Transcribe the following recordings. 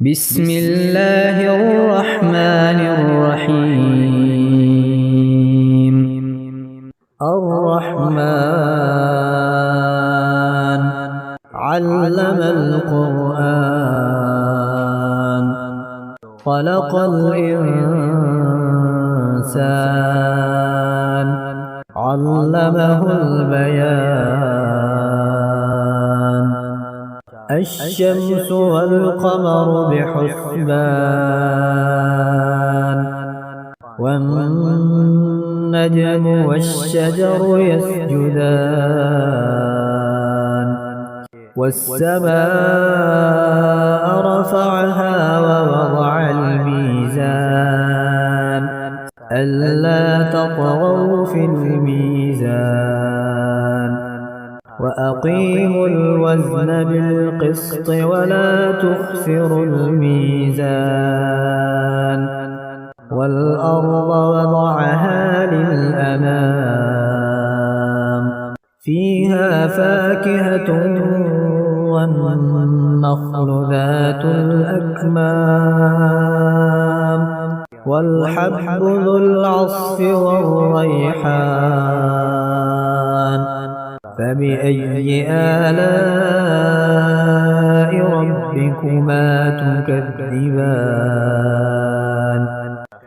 بسم الله الرحمن الرحيم. الرحمن علم القرآن خلق الإنسان علمه البيان. الشمس والقمر بحسبان والنجم والشجر يسجدان والسماء رفعها ووضع الميزان ألا تطغوا في الميزان وأقيموا الوزن بالقسط ولا تخسروا الميزان والأرض وضعها للأنام فيها فاكهة والنخل ذات الأكمام والحب ذو العصف والريحان. فبأي آلاء ربكما تكذبان؟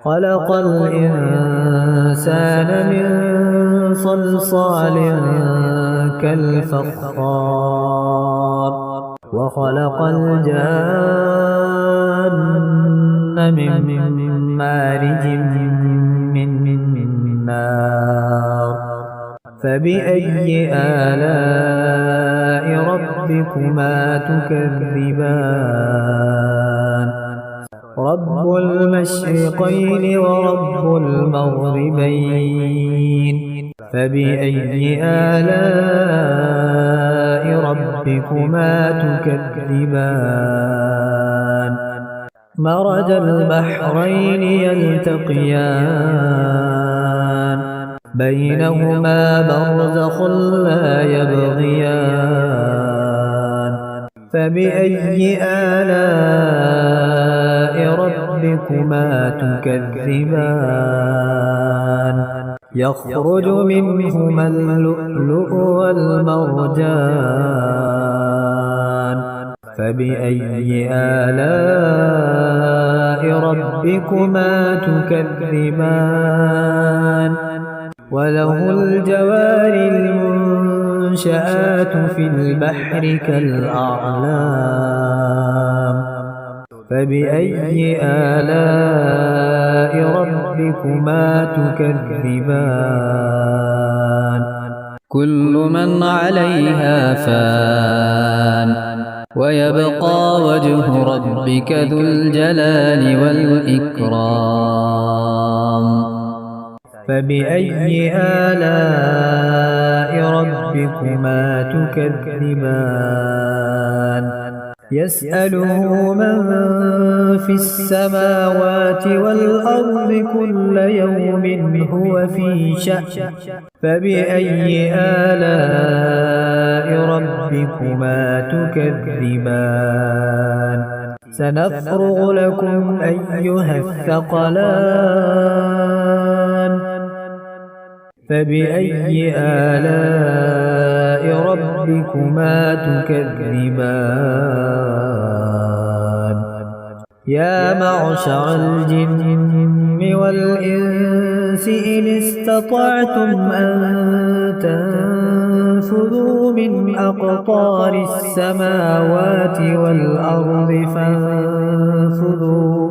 خلق الإنسان من صلصال كالفخار وخلق الجان من مارج من نار. فبأي آلاء ربكما تكذبان؟ رب المشرقين ورب المغربين. فبأي آلاء ربكما تكذبان؟ مرج البحرين يلتقيان بينهما برزخ لا يبغيان. فبأي آلاء ربكما تكذبان؟ يخرج منهما اللؤلؤ والمرجان. فبأي آلاء ربكما تكذبان؟ وله الجوار المنشآت في البحر كالأعلام. فبأي آلاء ربكما تكذبان؟ كل من عليها فان ويبقى وجه ربك ذو الجلال والإكرام. فبأي آلاء ربكما تكذبان؟ يسأله من في السماوات والأرض كل يوم هو في شأن. فبأي آلاء ربكما تكذبان؟ سنفرغ لكم أيها الثقلان. فبأي آلاء ربكما تكذبان؟ يا معشر الجن والإنس إن استطعتم أن تنفذوا من أقطار السماوات والأرض فانفذوا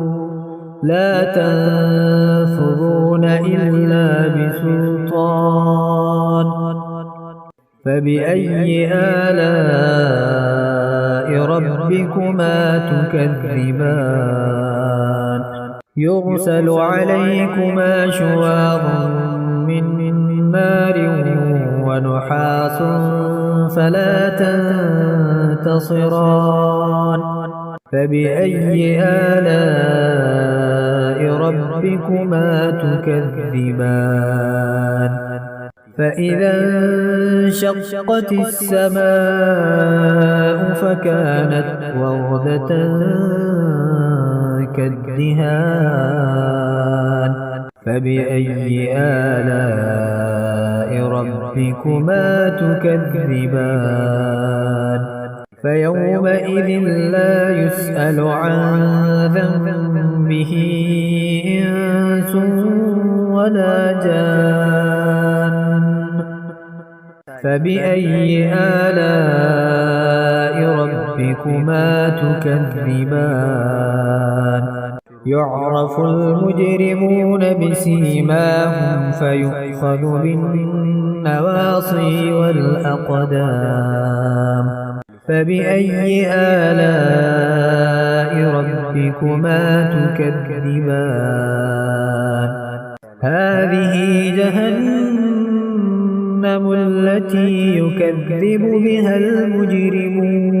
لا تنفذون إلا بسلطان. فبأي آلاء ربكما تكذبان؟ يرسل عليكما شواظ من نار ونحاس فلا تنتصران. فبأي آلاء ربكما تكذبان؟ فإذا انشقت السماء فكانت وردة كالدهان فبأي آلاء ربكما تكذبان فيومئذ لا يسأل عن ذنبه إنس ولا جان فبأي آلاء ربكما تكذبان يعرف المجرمون بسيماهم فيؤخذ بالنواصي والأقدام فبأي آلاء ربكما تكذبان هذه جهنم التي يكذب بها المجرمون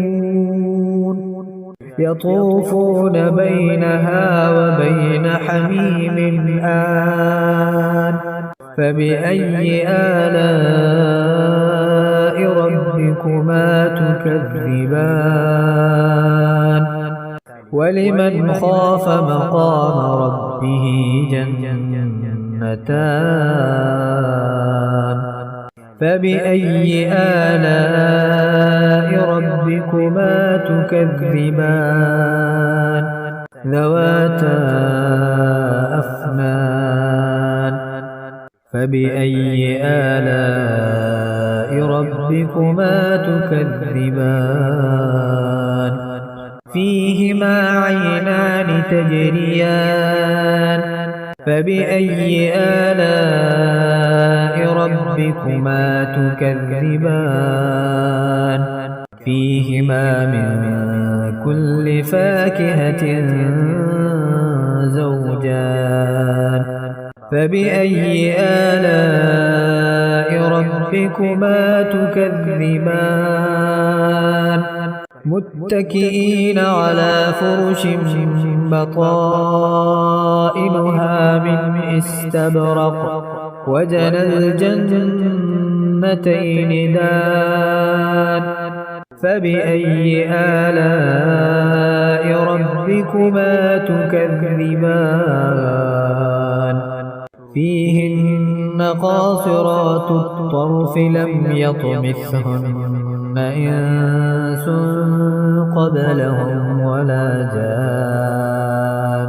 يطوفون بينها وبين حميم آن فبأي آلاء ربكما تكذبان ولمن خاف مقام ربه جنتان فبأي آلاء ربكما تكذبان ذواتا أفنان فبأي آلاء ربكما تكذبان فيهما عينان تجريان فبأي آلاء ربكما تكذبان فيهما من كل فاكهة زوجان فبأي آلاء ربكما تكذبان متكئين على فرش بطائنها من استبرق وجنى الجنتين دان فبأي آلاء ربكما تكذبان فيهن قاصرات الطرف لم يطمثهن إنس قبلهم ولا جان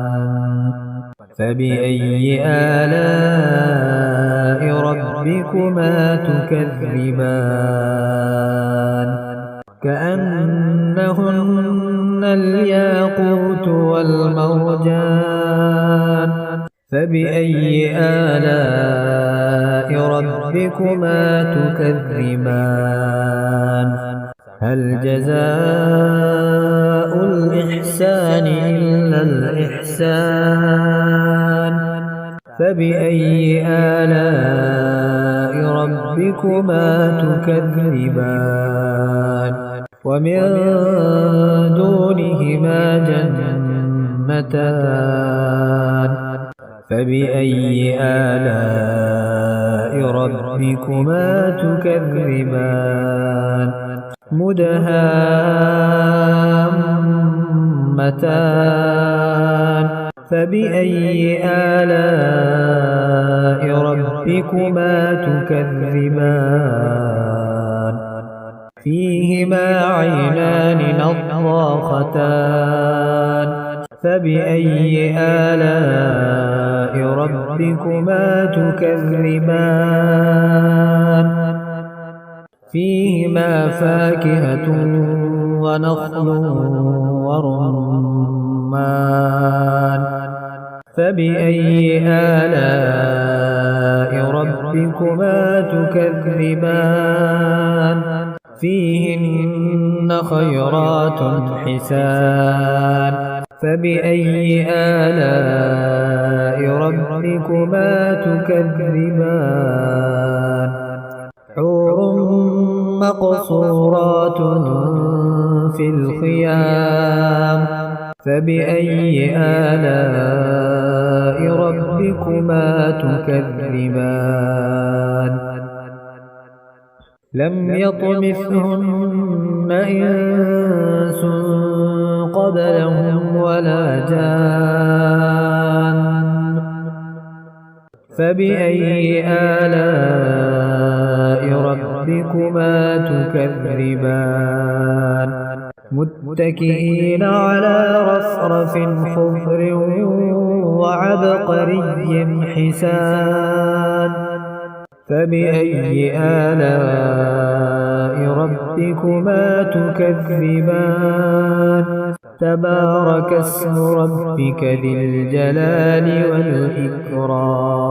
فبأي آلاء ربكما تكذبان كأنهن الياقوت والمرجان فبأي آلاء ربكما تكذبان هل جزاء الإحسان إلا الإحسان فبأي آلاء ربكما تكذبان ومن دونهما جنتان فبأي آلاء ربكما تكذبان مدهامتان فبأي آلاء ربكما تكذبان فيهما عينان نضاختان فبأي آلاء ربكما تكذبان فيهما فاكهة ونخل ورمان فبأي آلاء ربكما تكذبان فيهن خيرات حسان فبأي آلاء ربكما تكذبان حور مقصورات في الخيام فبأي آلاء ربكما تكذبان لم يطمثهن إنس قبلهم ولا جان فبأي آلاء ربكما تكذبان متكئين على رفرف خضر وعبقري حسان فبأي آلاء ربكما تكذبان تبارك اسم ربك ذي الجلال والإكرام